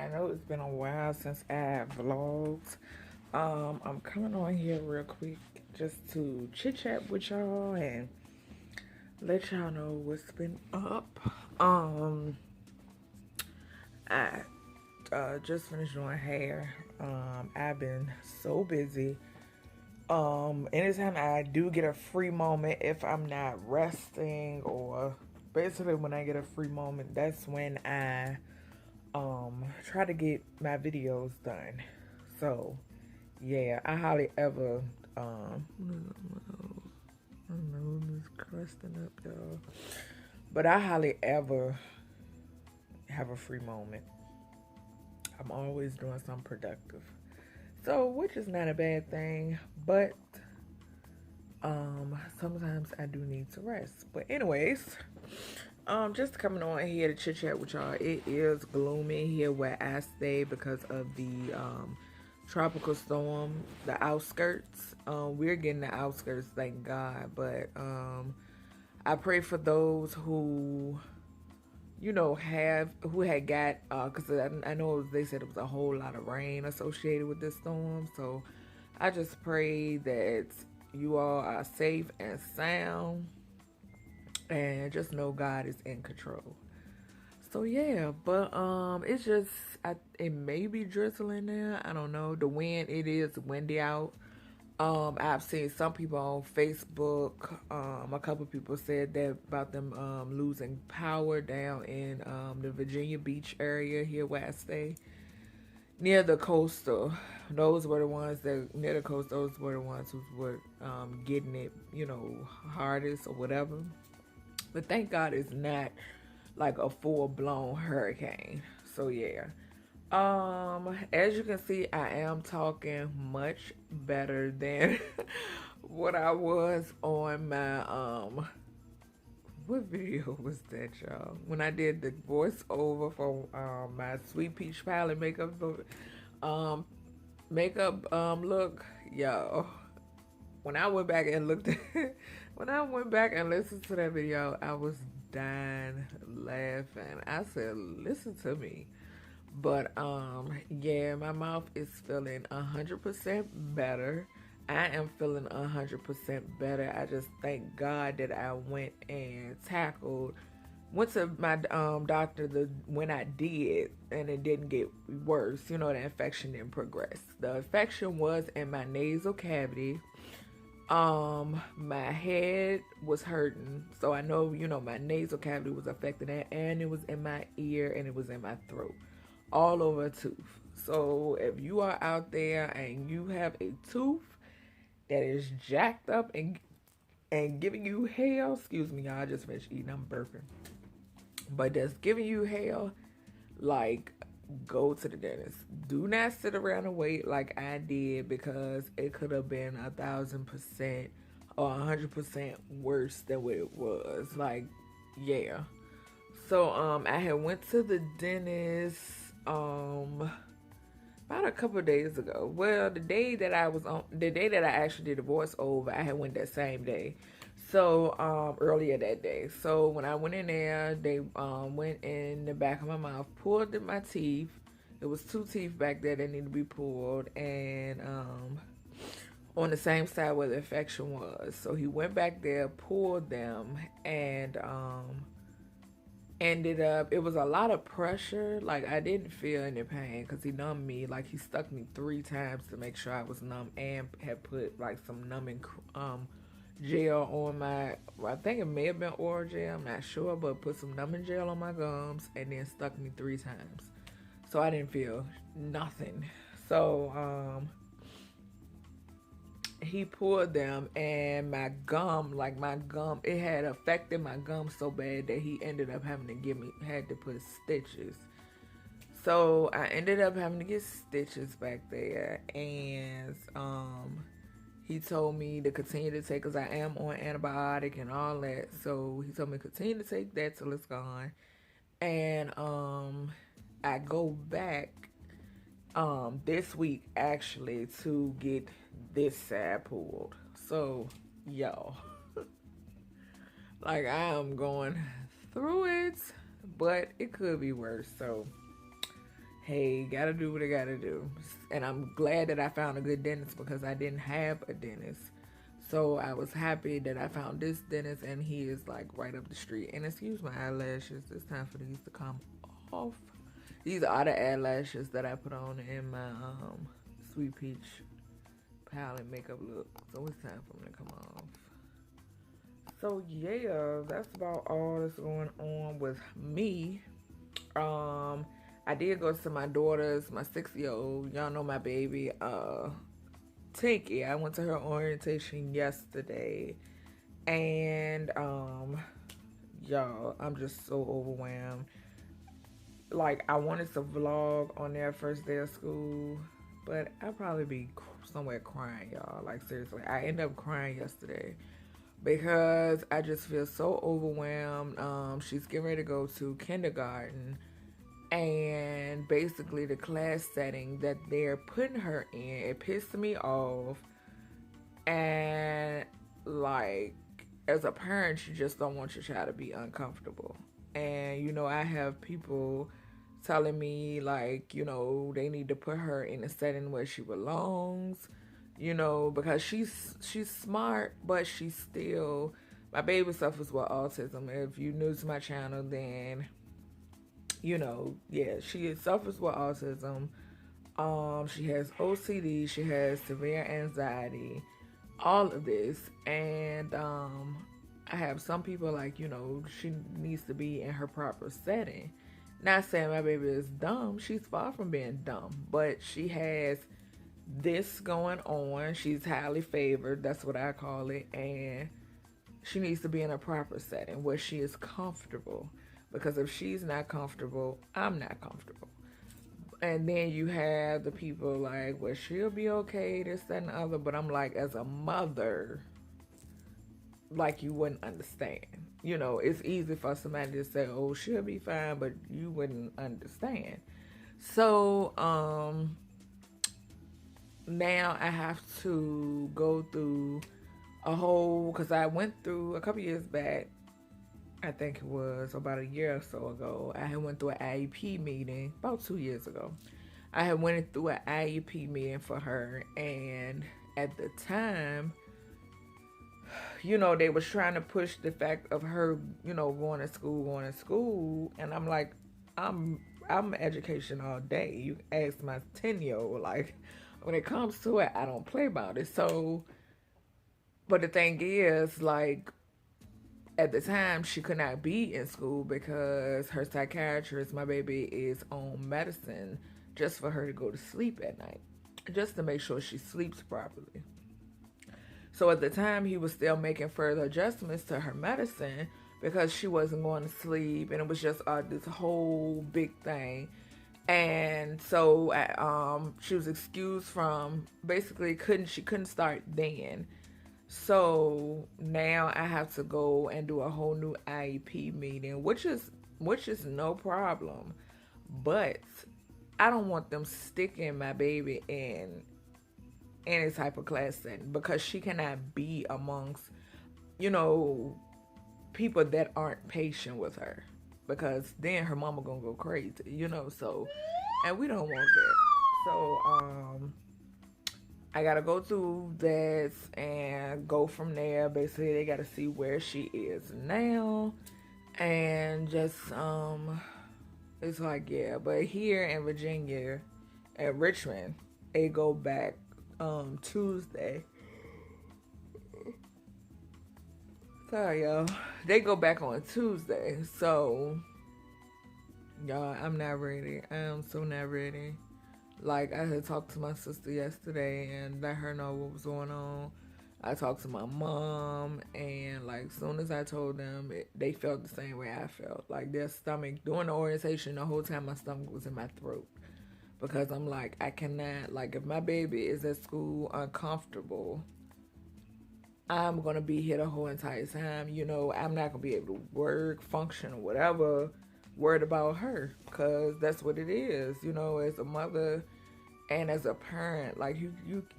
I know it's been a while since I have vlogged. I'm coming on here real quick just to chit chat with y'all and let y'all know what's been up. I just finished doing hair. I've been so busy. Anytime I do get a free moment, if I'm not resting or basically when I get a free moment, that's when I try to get my videos done. So yeah, I hardly ever I don't know, I'm just crusting up, y'all. But I hardly ever have a free moment. I'm always doing something productive. So which is not a bad thing, but sometimes I do need to rest. But anyways, just coming on here to chit chat with y'all. It is gloomy here where I stay because of the tropical storm, the outskirts. We're getting the outskirts, thank God. But I pray for those who, who had got, because I know they said it was a whole lot of rain associated with this storm. So I just pray that you all are safe and sound and just know God is in control. So yeah, but it's just it may be drizzling there. I don't know. The wind, it is windy out. I've seen some people on Facebook. A couple people said that about them losing power down in the Virginia Beach area here where I stay, near the coastal. Those were the ones that near the coast. Those were the ones who were getting it, hardest or whatever. But thank God it's not like a full blown hurricane. So yeah. As you can see, I am talking much better than what I was on my what video was that, y'all? When I did the voiceover for my Sweet Peach Palette um makeup look, y'all. When I went back and looked at when I went back and listened to that video, I was dying laughing. I said, listen to me. But yeah, my mouth is feeling 100% better. I am feeling 100% better. I just thank God that I went to my doctor when I did, and it didn't get worse. The infection didn't progress. The infection was in my nasal cavity. My head was hurting, so I know, my nasal cavity was affected, and it was in my ear and it was in my throat, all over a tooth. So if you are out there and you have a tooth that is jacked up and giving you hell, excuse me, y'all, I just finished eating, I'm burping, but that's giving you hell, like, go to the dentist. Do not sit around and wait like I did, because it could have been 1,000% or 100% worse than what it was. Like, yeah. So I had went to the dentist about a couple of days ago. Well, the day that I actually did the voiceover, I had went that same day. So earlier that day. So when I went in there, they went in the back of my mouth, pulled in my teeth. It was two teeth back there that needed to be pulled, and on the same side where the infection was. So he went back there, pulled them, and ended up, it was a lot of pressure. Like, I didn't feel any pain because he numbed me. Like, he stuck me 3 times to make sure I was numb, and had put like some numbing gel on my, I think it may have been oral gel, I'm not sure, but put some numbing gel on my gums and then stuck me 3 times. So I didn't feel nothing. So he pulled them, and my gum, it had affected my gum so bad that he ended up having to had to put stitches. So I ended up having to get stitches back there, and he told me to continue to take, because I am on antibiotic and all that. So he told me to continue to take that till it's gone. And I go back this week actually to get this side pulled. So y'all, like, I am going through it, but it could be worse. So hey, gotta do what I gotta do. And I'm glad that I found a good dentist because I didn't have a dentist. So I was happy that I found this dentist, and he is like right up the street. And excuse my eyelashes, it's time for these to come off. These are the eyelashes that I put on in my Sweet Peach palette makeup look. So it's time for them to come off. So yeah, that's about all that's going on with me. I did go to my daughter's, my 6-year-old. Y'all know my baby, Tinky. I went to her orientation yesterday, and y'all, I'm just so overwhelmed. Like, I wanted to vlog on their first day of school, but I'd probably be somewhere crying, y'all. Like, seriously, I ended up crying yesterday because I just feel so overwhelmed. She's getting ready to go to kindergarten, and basically the class setting that they're putting her in, it pissed me off. And like, as a parent, you just don't want your child to be uncomfortable. And you know, I have people telling me like, you know, they need to put her in a setting where she belongs, you know, because she's smart, but she's still, my baby suffers with autism. If you're new to my channel, then you know, yeah, she suffers with autism. She has OCD, she has severe anxiety, all of this. And I have some people like, you know, she needs to be in her proper setting. Not saying my baby is dumb, she's far from being dumb, but she has this going on. She's highly favored, that's what I call it, and she needs to be in a proper setting where she is comfortable. Because if she's not comfortable, I'm not comfortable. And then you have the people like, well, she'll be okay, this, that, and the other. But I'm like, as a mother, like, you wouldn't understand. You know, it's easy for somebody to say, oh, she'll be fine, but you wouldn't understand. So, now I have to go through a whole, because I went through a couple years back, I think it was about a year or so ago, I had went through an IEP meeting about 2 years ago. I had went through an IEP meeting for her, and at the time, you know, they was trying to push the fact of her, you know, going to school, and I'm like, I'm education all day. You ask my 10-year-old, like, when it comes to it, I don't play about it. So, but the thing is, like, at the time, she could not be in school because her psychiatrist, my baby, is on medicine just for her to go to sleep at night, just to make sure she sleeps properly. So at the time, he was still making further adjustments to her medicine because she wasn't going to sleep, and it was just this whole big thing. And so she was excused from, basically she couldn't start then. So now I have to go and do a whole new IEP meeting, which is no problem. But I don't want them sticking my baby in any type of class setting because she cannot be amongst, you know, people that aren't patient with her, because then her mama gonna go crazy, you know. So, and we don't want that. So I gotta go through this and go from there. Basically, they gotta see where she is now, and just it's like, yeah. But here in Virginia, at Richmond, they go back Tuesday. Sorry, y'all. They go back on Tuesday, so y'all, I'm not ready. I am so not ready. Like, I had talked to my sister yesterday and let her know what was going on. I talked to my mom, and like, soon as I told them, they felt the same way I felt. Like, their stomach, during the orientation, the whole time my stomach was in my throat. Because I'm like, I cannot, like, if my baby is at school uncomfortable, I'm going to be here the whole entire time. You know, I'm not going to be able to work, function, or whatever, worried about her. Because that's what it is, you know, as a mother and as a parent. Like, you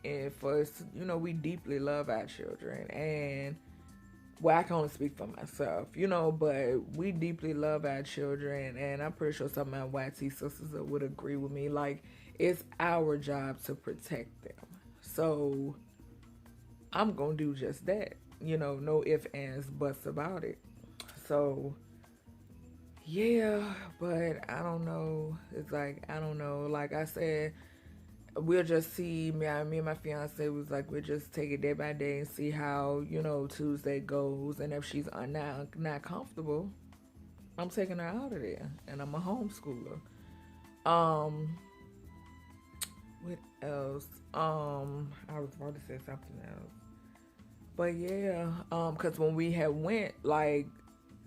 and for us, you know, we deeply love our children. And well, I can only speak for myself, you know, but we deeply love our children, and I'm pretty sure some of my YT sisters would agree with me. Like, it's our job to protect them. So I'm gonna do just that. You know, no ifs, ands, buts about it. So yeah, but I don't know. It's like I don't know. Like I said, we'll just see. Me and my fiance was like, we'll just take it day by day and see how Tuesday goes. And if she's not comfortable, I'm taking her out of there, and I'm a homeschooler. Um, what else? I was about to say something else, but yeah, cause when we had went, like,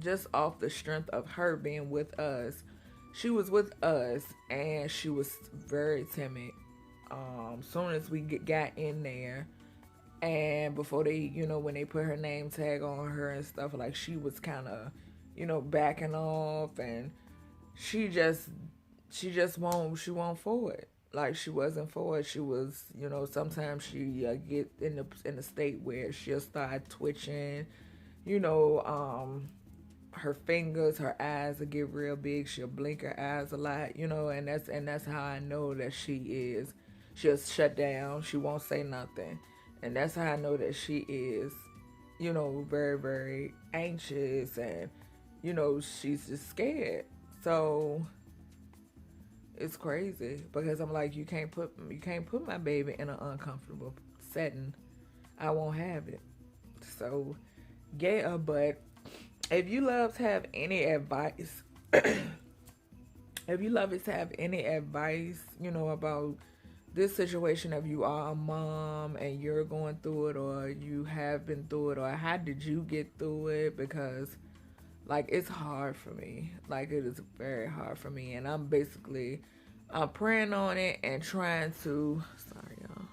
just off the strength of her being with us, she was with us, and she was very timid. Soon as we got in there, and before they, when they put her name tag on her and stuff, like, she was kind of, backing off, and she just she won't for it. Like, she wasn't for it. She was, sometimes she get in the state where she'll start twitching, you know, her fingers, her eyes will get real big. She'll blink her eyes a lot, and that's how I know that she is. She'll shut down. She won't say nothing, and that's how I know that she is, very, very anxious, and she's just scared. So it's crazy because I'm like, you can't put my baby in an uncomfortable setting. I won't have it. So yeah, but if you love to have any advice, if you love to have any advice, about this situation, if you are a mom and you're going through it, or you have been through it, or how did you get through it? Because, like, it's hard for me. Like, it is very hard for me, and I'm praying on it and trying to. Sorry, y'all.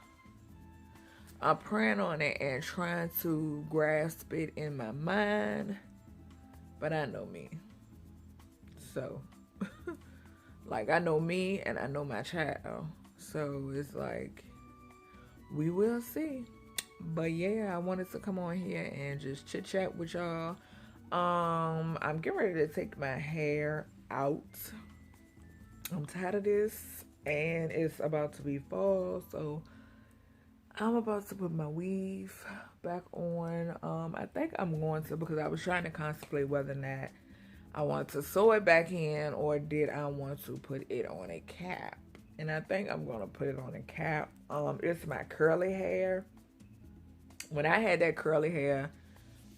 I'm praying on it and trying to grasp it in my mind, but I know me. So, like, I know me and I know my child. So it's like, we will see. But yeah, I wanted to come on here and just chit chat with y'all. I'm getting ready to take my hair out. I'm tired of this, and it's about to be fall, so I'm about to put my weave back on. I think I'm going to, because I was trying to contemplate whether or not I want to sew it back in, or did I want to put it on a cap. And I think I'm going to put it on a cap. It's my curly hair. When I had that curly hair,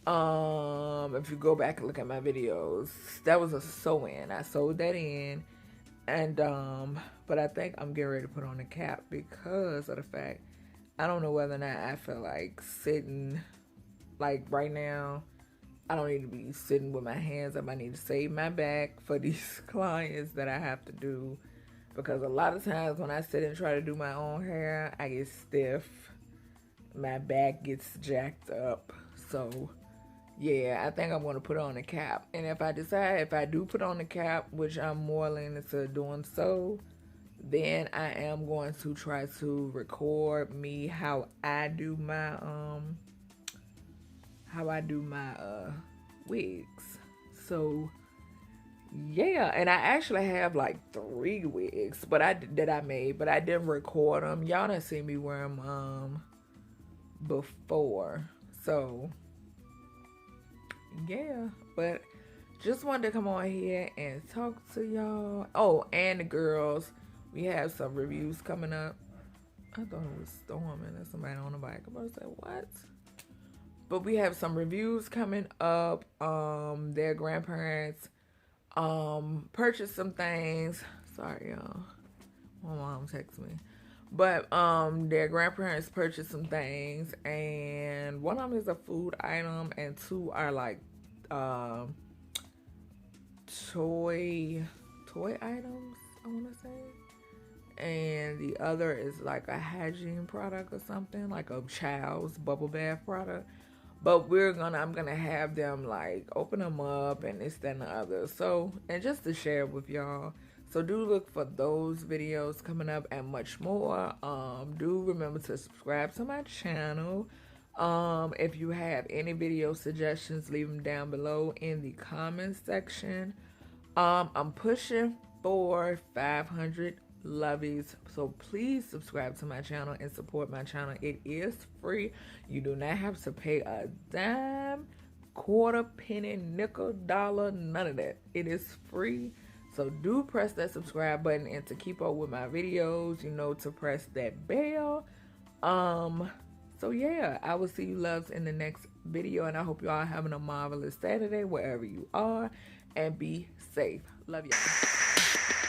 if you go back and look at my videos, that was a sew-in. I sewed that in, and but I think I'm getting ready to put on a cap because of the fact I don't know whether or not I feel like sitting, like, right now. I don't need to be sitting with my hands up. I need to save my back for these clients that I have to do, because a lot of times when I sit and try to do my own hair, I get stiff. My back gets jacked up. So yeah, I think I'm going to put on a cap. And if I do put on the cap, which I'm more leaning to doing so, then I am going to try to record me how I do my wigs. So yeah, and I actually have like 3 wigs, that I made, but I didn't record them. Y'all done seen me wear them before. So yeah, but just wanted to come on here and talk to y'all. Oh, and the girls, we have some reviews coming up. I thought it was storming and somebody on the bike. I'm about to say, what? But we have some reviews coming up. Their grandparents purchased some things. Sorry, y'all. My mom texted me. But their grandparents purchased some things, and one of them is a food item, and 2 are like toy items, I want to say. And the other is like a hygiene product or something, like a child's bubble bath product. But I'm gonna have them like open them up and this, that, and the other. So, and just to share with y'all. So do look for those videos coming up and much more. Do remember to subscribe to my channel. If you have any video suggestions, leave them down below in the comments section. I'm pushing for 500 lovies, so please subscribe to my channel and support my channel. It is free. You do not have to pay a dime, quarter, penny, nickel, dollar, none of that. It is free. So do press that subscribe button, and to keep up with my videos, you know, to press that bell. So yeah, I will see you loves in the next video, and I hope you all having a marvelous Saturday wherever you are, and be safe. Love y'all.